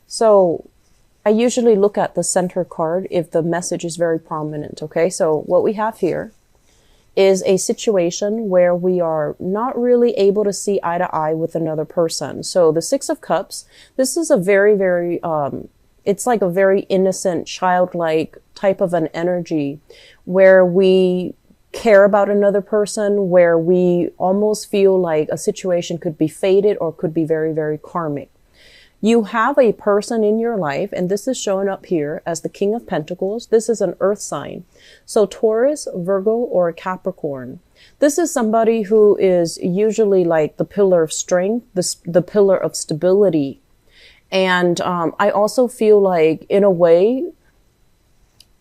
So I usually look at the center card if the message is very prominent. Okay, so what we have here is a situation where we are not really able to see eye to eye with another person. So the Six of Cups, this is a very, it's like a very innocent, childlike type of an energy where we care about another person, where we almost feel like a situation could be fated or could be very karmic. You have a person in your life, and this is showing up here as the King of Pentacles. This is an earth sign. So Taurus, Virgo, or Capricorn. This is somebody who is usually like the pillar of strength, the pillar of stability. And I also feel like, in a way,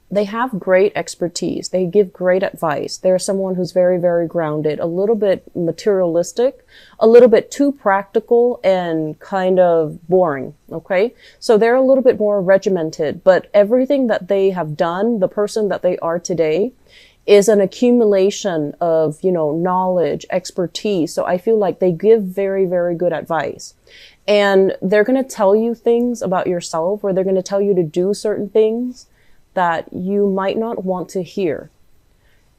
they have great expertise. They give great advice. They're someone who's very grounded, a little bit materialistic, a little bit too practical and kind of boring. Okay. So they're a little bit more regimented, but everything that they have done, the person that they are today, is an accumulation of, knowledge, expertise. So I feel like they give very good advice. And they're going to tell you things about yourself, or they're going to tell you to do certain things that you might not want to hear.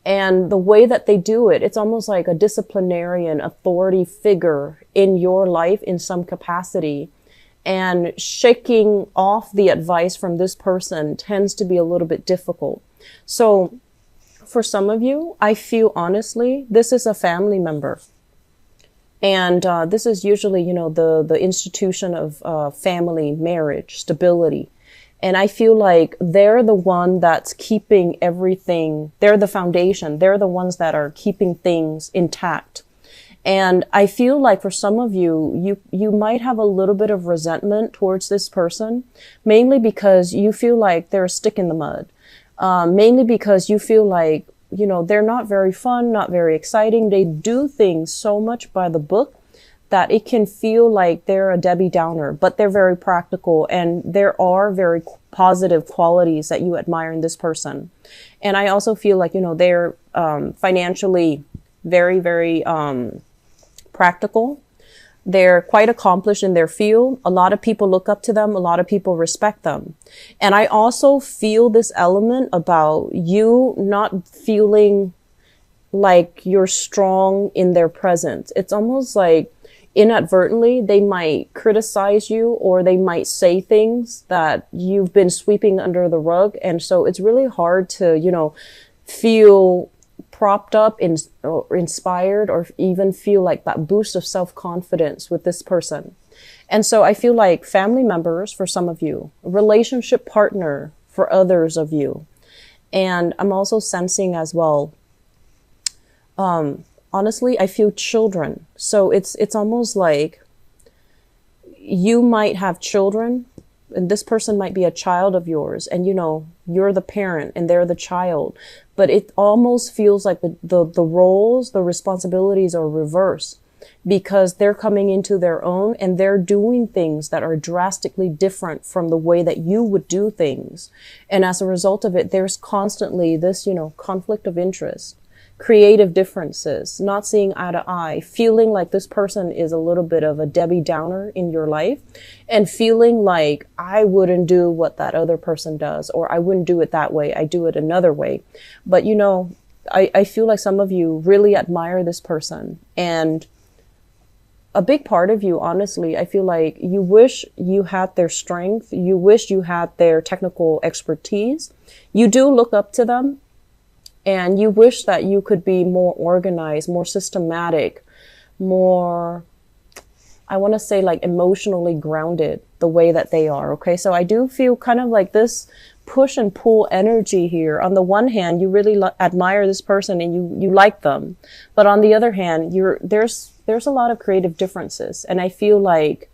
And the way that they do it, it's almost like a disciplinarian authority figure in your life in some capacity. And shaking off the advice from this person tends to be a little bit difficult. So for some of you, I feel honestly, this is a family member. And this is usually, the institution of family, marriage, stability. And I feel like they're the one that's keeping everything. They're the foundation. They're the ones that are keeping things intact. And I feel like for some of you, you might have a little bit of resentment towards this person, mainly because you feel like they're a stick in the mud. Mainly because you feel like, they're not very fun, not very exciting. They do things so much by the book that it can feel like they're a Debbie Downer, but they're very practical, and there are very positive qualities that you admire in this person. And I also feel like, they're financially very practical. They're quite accomplished in their field. A lot of people look up to them. A lot of people respect them. And I also feel this element about you not feeling like you're strong in their presence. It's almost like inadvertently, they might criticize you, or they might say things that you've been sweeping under the rug. And so it's really hard to, feel propped up or inspired, or even feel like that boost of self-confidence with this person. And so I feel like family members for some of you, relationship partner for others of you. And I'm also sensing as well, honestly, I feel children. So it's almost like you might have children, and this person might be a child of yours, and you're the parent and they're the child. But it almost feels like the roles, the responsibilities are reversed, because they're coming into their own and they're doing things that are drastically different from the way that you would do things. And as a result of it, there's constantly this, conflict of interest, creative differences, not seeing eye to eye, feeling like this person is a little bit of a Debbie Downer in your life, and feeling like I wouldn't do what that other person does, or I wouldn't do it that way, I do it another way. But I feel like some of you really admire this person, and a big part of you, honestly, I feel like you wish you had their strength, you wish you had their technical expertise. You do look up to them. And you wish that you could be more organized, more systematic, more, I want to say, like emotionally grounded the way that they are. Okay. So I do feel kind of like this push and pull energy here. On the one hand, you really admire this person and you like them. But on the other hand, there's a lot of creative differences. And I feel like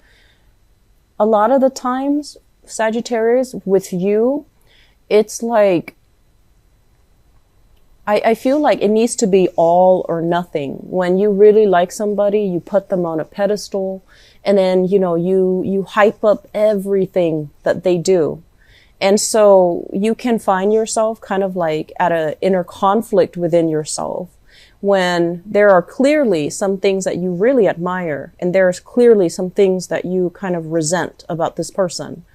a lot of the times, Sagittarius, with you, it's like, I feel like it needs to be all or nothing. When you really like somebody, you put them on a pedestal, and then, you hype up everything that they do. And so you can find yourself kind of like at an inner conflict within yourself, when there are clearly some things that you really admire, and there's clearly some things that you kind of resent about this person.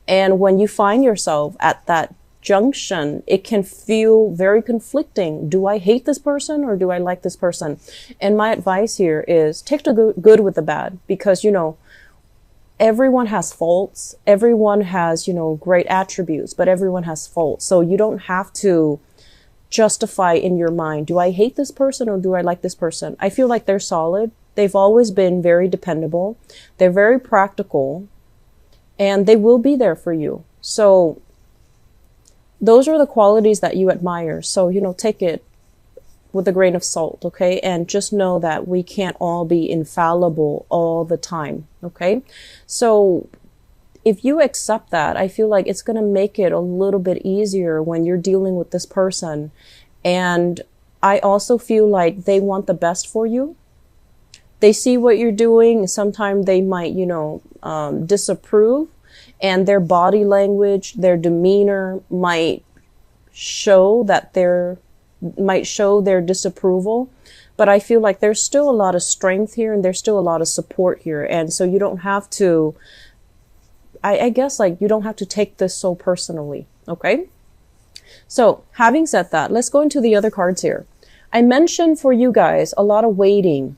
And when you find yourself at that junction, it can feel very conflicting. Do I hate this person or do I like this person? And my advice here is take the good with the bad, because, you know, everyone has faults. Everyone has, you know, great attributes, but everyone has faults. So you don't have to justify in your mind, do I hate this person or do I like this person? I feel like they're solid. They've always been very dependable. They're very practical, and they will be there for you. So those are the qualities that you admire. So, you know, take it with a grain of salt, okay? And just know that we can't all be infallible all the time, okay? So if you accept that, I feel like it's going to make it a little bit easier when you're dealing with this person. And I also feel like they want the best for you. They see what you're doing. Sometimes they might, you know, disapprove, and their body language, their demeanor might show their disapproval. But I feel like there's still a lot of strength here, and there's still a lot of support here. And so you don't have to, I guess, like, you don't have to take this so personally, okay? So having said that, let's go into the other cards here. I mentioned for you guys a lot of waiting.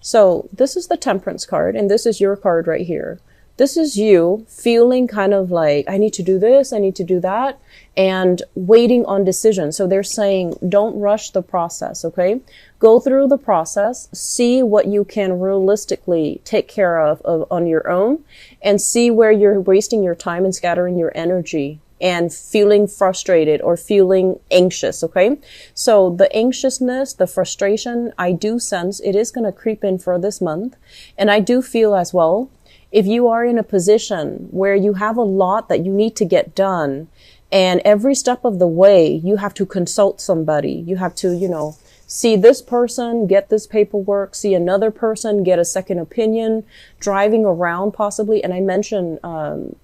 So this is the Temperance card, and this is your card right here. This is you feeling kind of like, I need to do this, I need to do that, and waiting on decision. So they're saying, don't rush the process, okay? Go through the process, see what you can realistically take care of on your own, and see where you're wasting your time and scattering your energy and feeling frustrated or feeling anxious, okay? So the anxiousness, the frustration, I do sense it is going to creep in for this month. And I do feel as well, if you are in a position where you have a lot that you need to get done, and every step of the way you have to consult somebody, you have to, you know, see this person, get this paperwork, see another person, get a second opinion, driving around possibly. And I mentioned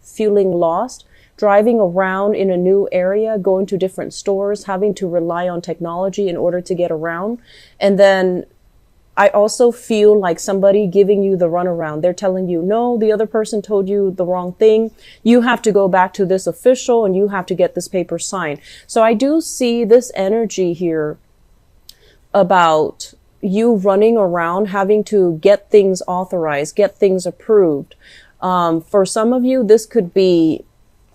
feeling lost, driving around in a new area, going to different stores, having to rely on technology in order to get around. And then I also feel like somebody giving you the runaround. They're telling you, no, the other person told you the wrong thing. You have to go back to this official and you have to get this paper signed. So I do see this energy here about you running around, having to get things authorized, get things approved. For some of you, this could be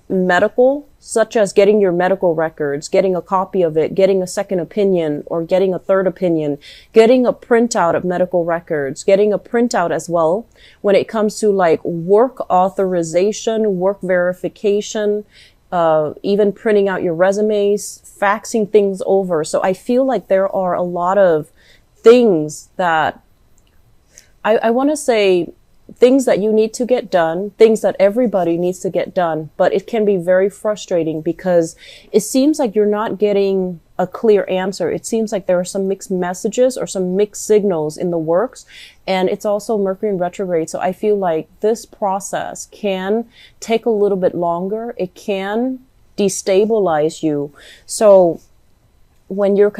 medical, such as getting your medical records, getting a copy of it, getting a second opinion or getting a third opinion, getting a printout of medical records, getting a printout as well when it comes to like work authorization, work verification, even printing out your resumes, faxing things over. So I feel like there are a lot of things that I want to say things that you need to get done, things that everybody needs to get done, but it can be very frustrating because it seems like you're not getting a clear answer. It seems like there are some mixed messages or some mixed signals in the works, and it's also Mercury in retrograde. So I feel like this process can take a little bit longer. It can destabilize you. So when you're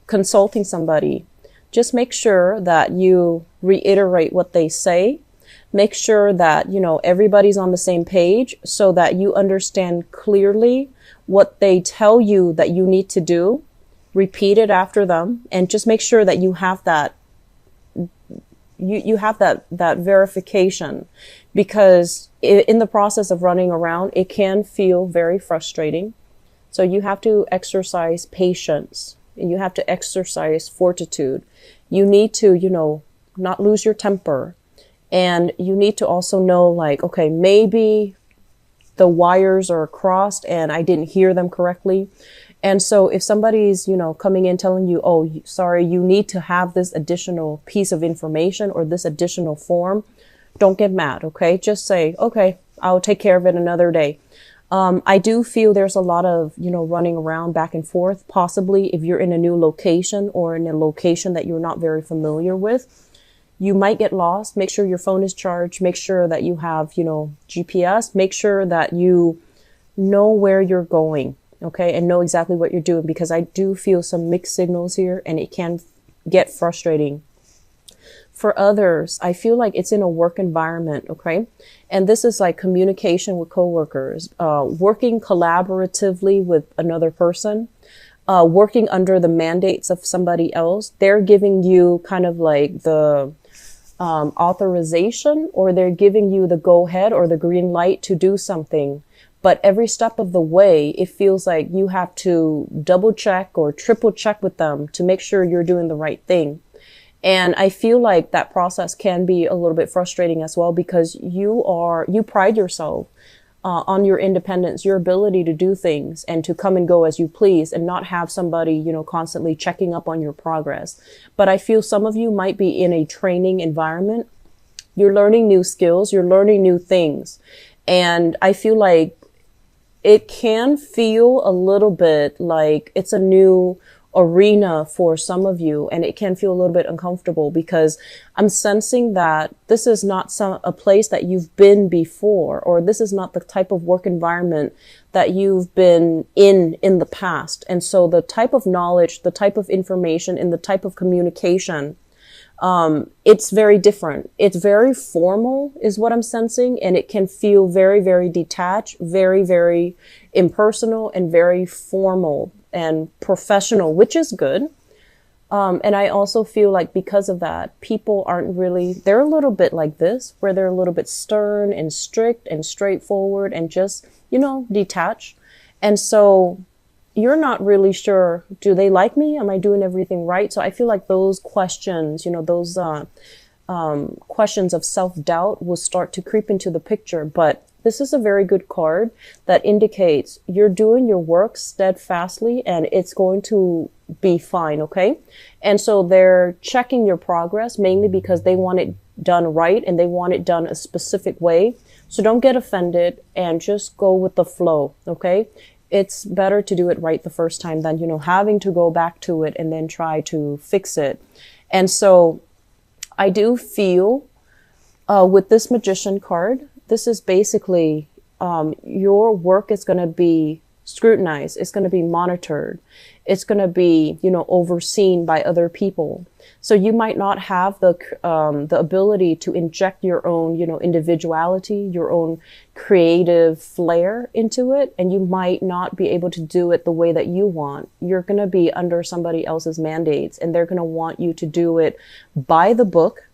consulting somebody, just make sure that you reiterate what they say. Make sure that, you know, everybody's on the same page so that you understand clearly what they tell you that you need to do. Repeat it after them and just make sure that you have that, you have that verification, because in the process of running around, it can feel very frustrating. So you have to exercise patience. You have to exercise fortitude. You need to, you know, not lose your temper. And you need to also know, like, okay, maybe the wires are crossed and I didn't hear them correctly. And so if somebody's, you know, coming in telling you, oh, sorry, you need to have this additional piece of information or this additional form, don't get mad, okay? Just say, okay, I'll take care of it another day. I do feel there's a lot of, you know, running around back and forth, possibly if you're in a new location or in a location that you're not very familiar with. You might get lost. Make sure your phone is charged. Make sure that you have, you know, GPS. Make sure that you know where you're going. okay, and know exactly what you're doing, because I do feel some mixed signals here and it can get frustrating. For others, I feel like it's in a work environment, okay? And this is like communication with coworkers, working collaboratively with another person, working under the mandates of somebody else. They're giving you kind of like the authorization, or they're giving you the go ahead or the green light to do something. But every step of the way, it feels like you have to double check or triple check with them to make sure you're doing the right thing. And I feel like that process can be a little bit frustrating as well, because you pride yourself on your independence, your ability to do things and to come and go as you please, and not have somebody, you know, constantly checking up on your progress. But I feel some of you might be in a training environment. You're learning new skills, you're learning new things. And I feel like it can feel a little bit like it's a new arena for some of you, and it can feel a little bit uncomfortable, because I'm sensing that this is not a place that you've been before, or this is not the type of work environment that you've been in the past. And so the type of knowledge, the type of information, and the type of communication, it's very different. It's very formal is what I'm sensing, and it can feel very, very detached, very, very impersonal, and very formal and professional, which is good. And I also feel like because of that, people aren't really, they're a little bit like this, where they're a little bit stern and strict and straightforward and just, you know, detached. And so you're not really sure, do they like me? Am I doing everything right? So I feel like those questions, you know, those questions of self-doubt will start to creep into the picture. But this is a very good card that indicates you're doing your work steadfastly and it's going to be fine, okay? And so they're checking your progress mainly because they want it done right and they want it done a specific way. So don't get offended and just go with the flow, okay? It's better to do it right the first time than, you know, having to go back to it and then try to fix it. And so I do feel with this Magician card, this is basically your work is going to be scrutinized. It's going to be monitored. It's going to be, you know, overseen by other people. So you might not have the ability to inject your own, you know, individuality, your own creative flair into it. And you might not be able to do it the way that you want. You're going to be under somebody else's mandates and they're going to want you to do it by the book.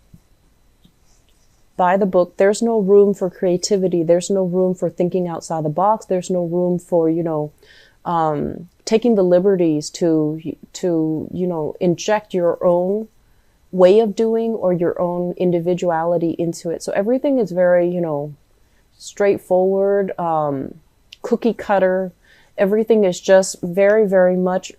By the book. There's no room for creativity. There's no room for thinking outside the box. There's no room for, you know, taking the liberties to, you know, inject your own way of doing or your own individuality into it. So everything is very, you know, straightforward, cookie cutter. Everything is just very, very much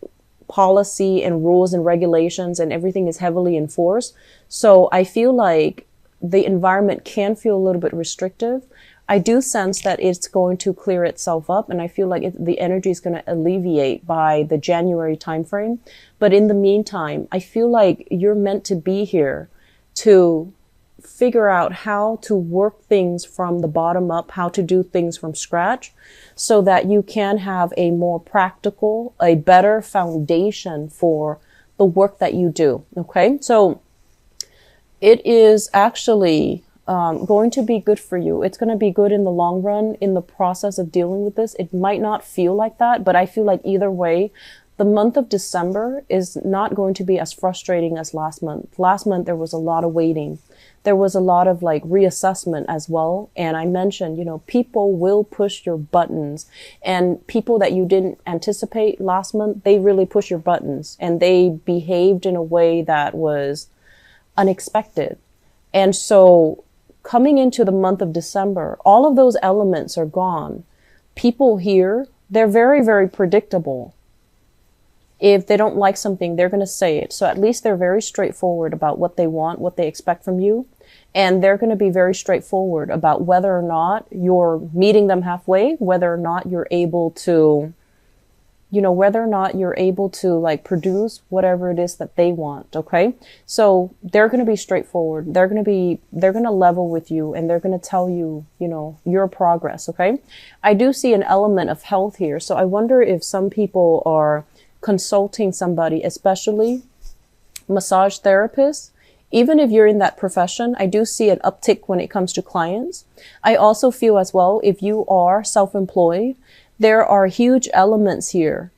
policy and rules and regulations, and everything is heavily enforced. So I feel like the environment can feel a little bit restrictive. I do sense that it's going to clear itself up, and I feel like the energy is going to alleviate by the January timeframe. But in the meantime, I feel like you're meant to be here to figure out how to work things from the bottom up, how to do things from scratch, so that you can have a more practical, a better foundation for the work that you do. Okay, so it is actually going to be good for you. It's going to be good in the long run in the process of dealing with this. It might not feel like that, but I feel like either way, the month of December is not going to be as frustrating as last month. Last month, there was a lot of waiting. There was a lot of like reassessment as well. And I mentioned, you know, people will push your buttons, and people that you didn't anticipate last month, they really push your buttons and they behaved in a way that was unexpected. And so coming into the month of December, all of those elements are gone. People here, they're very, very predictable. If they don't like something, they're going to say it. So at least they're very straightforward about what they want, what they expect from you. And they're going to be very straightforward about whether or not you're meeting them halfway, whether or not you're able to you know, whether or not you're able to like produce whatever it is that they want. Okay. So they're going to be straightforward. They're going to level with you, and they're going to tell you, you know, your progress. Okay. I do see an element of health here. So I wonder if some people are consulting somebody, especially massage therapists. Even if you're in that profession, I do see an uptick when it comes to clients. I also feel as well, if you are self-employed, there are huge elements here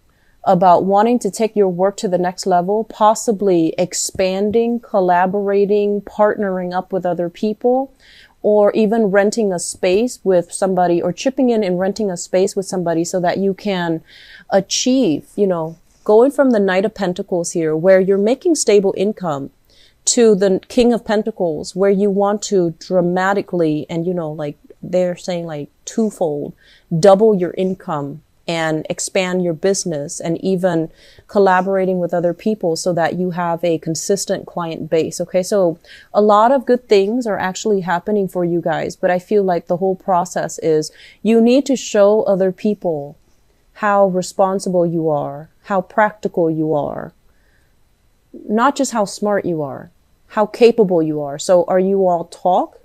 about wanting to take your work to the next level, possibly expanding, collaborating, partnering up with other people, or even renting a space with somebody, or chipping in and renting a space with somebody so that you can achieve, you know, going from the Knight of Pentacles here, where you're making stable income, to the King of Pentacles, where you want to dramatically, and you know, like they're saying like twofold, double your income and expand your business, and even collaborating with other people so that you have a consistent client base. Okay. So a lot of good things are actually happening for you guys, but I feel like the whole process is you need to show other people how responsible you are, how practical you are, not just how smart you are, how capable you are. So are you all talk,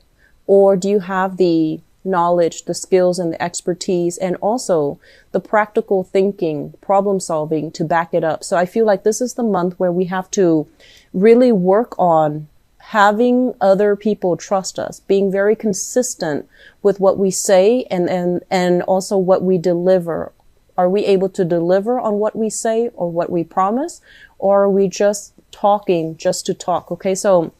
or do you have the knowledge, the skills, and the expertise, and also the practical thinking, problem solving to back it up? So I feel like this is the month where we have to really work on having other people trust us, being very consistent with what we say, and also what we deliver. Are we able to deliver on what we say or what we promise? Or are we just talking just to talk? Okay, so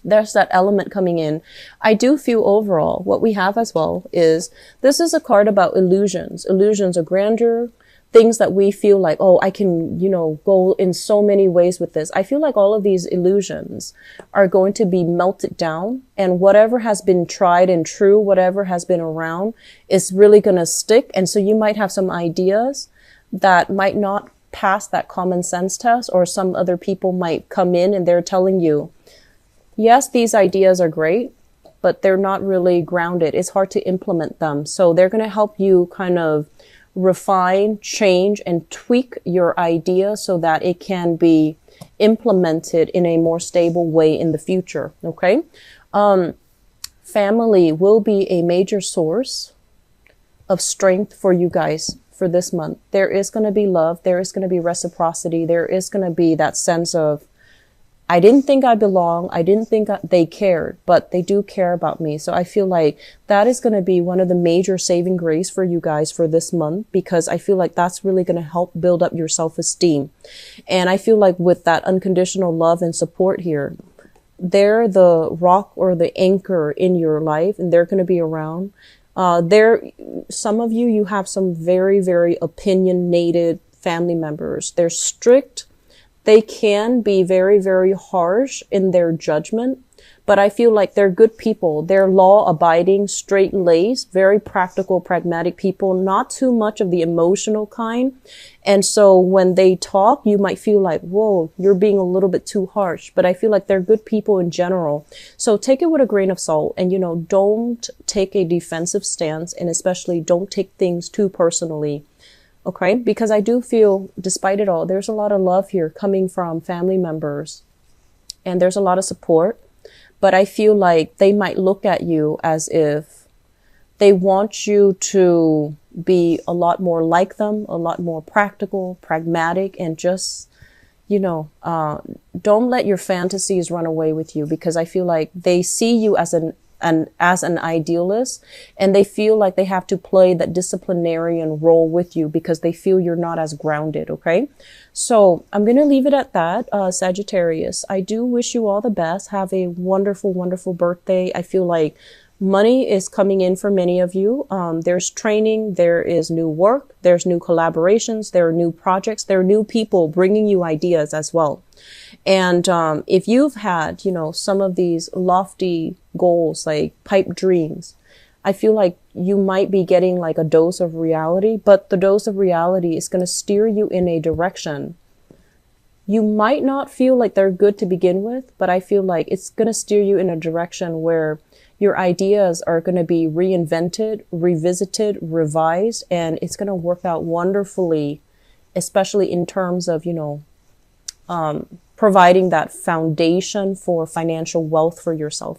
there's that element coming in. I do feel overall what we have as well is this is a card about illusions. Illusions of grandeur, things that we feel like, oh, I can, you know, go in so many ways with this. I feel like all of these illusions are going to be melted down, and whatever has been tried and true, whatever has been around is really going to stick. And so you might have some ideas that might not pass that common sense test, or some other people might come in and they're telling you, yes, these ideas are great, but they're not really grounded. It's hard to implement them. So they're going to help you kind of refine, change, and tweak your idea so that it can be implemented in a more stable way in the future. Okay. Family will be a major source of strength for you guys for this month. There is going to be love. There is going to be reciprocity. There is going to be that sense of, I didn't think I belong. I didn't think they cared, but they do care about me. So I feel like that is going to be one of the major saving grace for you guys for this month, because I feel like that's really going to help build up your self-esteem. And I feel like with that unconditional love and support here, they're the rock or the anchor in your life, and they're going to be around. Some of you have some very, very opinionated family members. They're strict. They can be very, very harsh in their judgment, but I feel like they're good people. They're law-abiding, straight-laced, very practical, pragmatic people, not too much of the emotional kind. And so when they talk, you might feel like, whoa, you're being a little bit too harsh. But I feel like they're good people in general. So take it with a grain of salt, and, you know, don't take a defensive stance, and especially don't take things too personally. Okay, because I do feel, despite it all, there's a lot of love here coming from family members, and there's a lot of support, but I feel like they might look at you as if they want you to be a lot more like them, a lot more practical, pragmatic, and just, you know, don't let your fantasies run away with you, because I feel like they see you as an idealist, and they feel like they have to play that disciplinarian role with you because they feel you're not as grounded. Okay. So I'm going to leave it at that. Sagittarius, I do wish you all the best. Have a wonderful, wonderful birthday. I feel like money is coming in for many of you. There's training, there is new work, there's new collaborations, there are new projects, there are new people bringing you ideas as well. And if you've had, you know, some of these lofty goals, like pipe dreams, I feel like you might be getting like a dose of reality, but the dose of reality is going to steer you in a direction. You might not feel like they're good to begin with, but I feel like it's going to steer you in a direction where your ideas are going to be reinvented, revisited, revised, and it's going to work out wonderfully especially in terms of, providing that foundation for financial wealth for yourself.